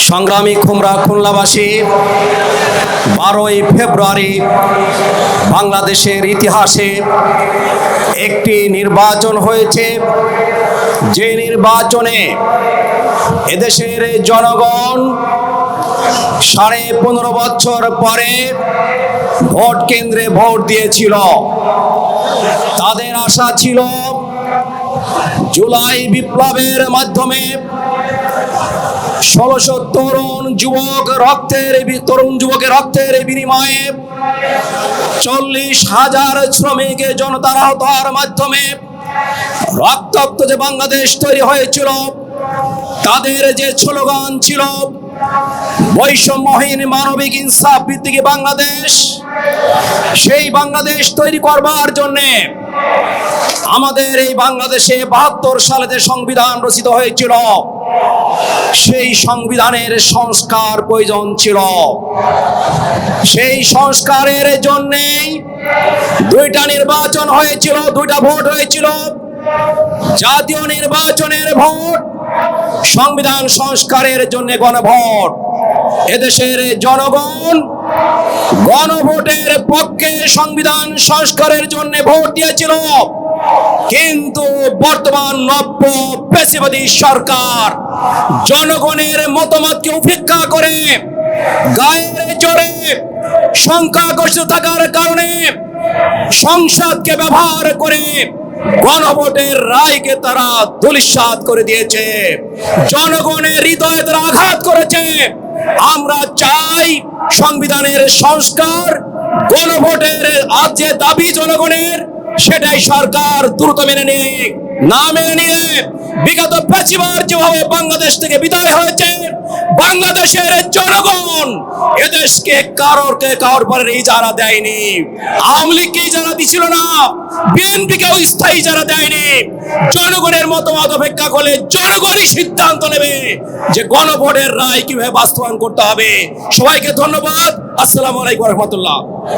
সংগ্রামী খুলনাবাসী, 12ই ফেব্রুয়ারি বাংলাদেশের ইতিহাসে একটি নির্বাচন হয়েছে, যে নির্বাচনে এদেশের জনগণ 15.5 বছর পরে ভোট কেন্দ্রে ভোট দিয়েছিল। তাদের আশা ছিল জুলাই বিপ্লবের মাধ্যমে 1600 তরুণ যুবকের রক্তের বিনিময়ে 40,000 শ্রমিক জনতার আহতার মাধ্যমে রক্তাক্ত যে বাংলাদেশ তৈরি হয়েছিল, তাদের যে স্লোগান ছিল বৈষম্যহীন মানবিক ইনসাফ ভিত্তিক বাংলাদেশ, সেই বাংলাদেশ তৈরি করবার জন্য আমাদের এই বাংলাদেশে 72 সালে যে সংবিধান রচিত হয়েছিল, সেই সংবিধানের সংস্কার প্রয়োজন ছিল। সেই সংস্কারের জন্যই 2টা নির্বাচন হয়েছিল, 2টা ভোট হয়েছিল। জাতীয় নির্বাচনের ভোট, সংবিধান সংস্কারের জন্য গণভোট। এদেশের জনগণ গণভোটের পক্ষে সংবিধান সংস্কারের জন্য ভোট দিয়েছিল, কিন্তু বর্তমান নব্য পেশিবাদী সরকার জনগণের মতামতকে উপেক্ষা করে গায়ের জোরে সংখ্যাগরিষ্ঠ থাকার কারণে সংসদকে ব্যবহার করে গণভোটের রায়কে তারা ধূলিসাৎ করে দিয়েছে, জনগণের হৃদয়ে তারা আঘাত করেছে। আমরা চাই সংবিধানের সংস্কার, গণভোটের আজ যে দাবি জনগণের, সেটাই সরকার দ্রুত মেনে নিক। না মেনে নিয়ে বিগত 5 বার যেভাবে বাংলাদেশ থেকে বিদায় হয়েছে, বাংলাদেশের জনগণ এদেশকে কারোর পরে ইজারা দেয়নি। আওয়ামী লীগকে ইজারা দিছিল না, বিএনপিকেও স্থায়ী ইজারা দেয়নি। জনগণের মতামত অপেক্ষা করলে জনগণই সিদ্ধান্ত নেবে যে গণভোটের রায় কিভাবে বাস্তবায়ন করতে হবে। সবাইকে ধন্যবাদ। আসসালামু আলাইকুম ওয়া রাহমাতুল্লাহ।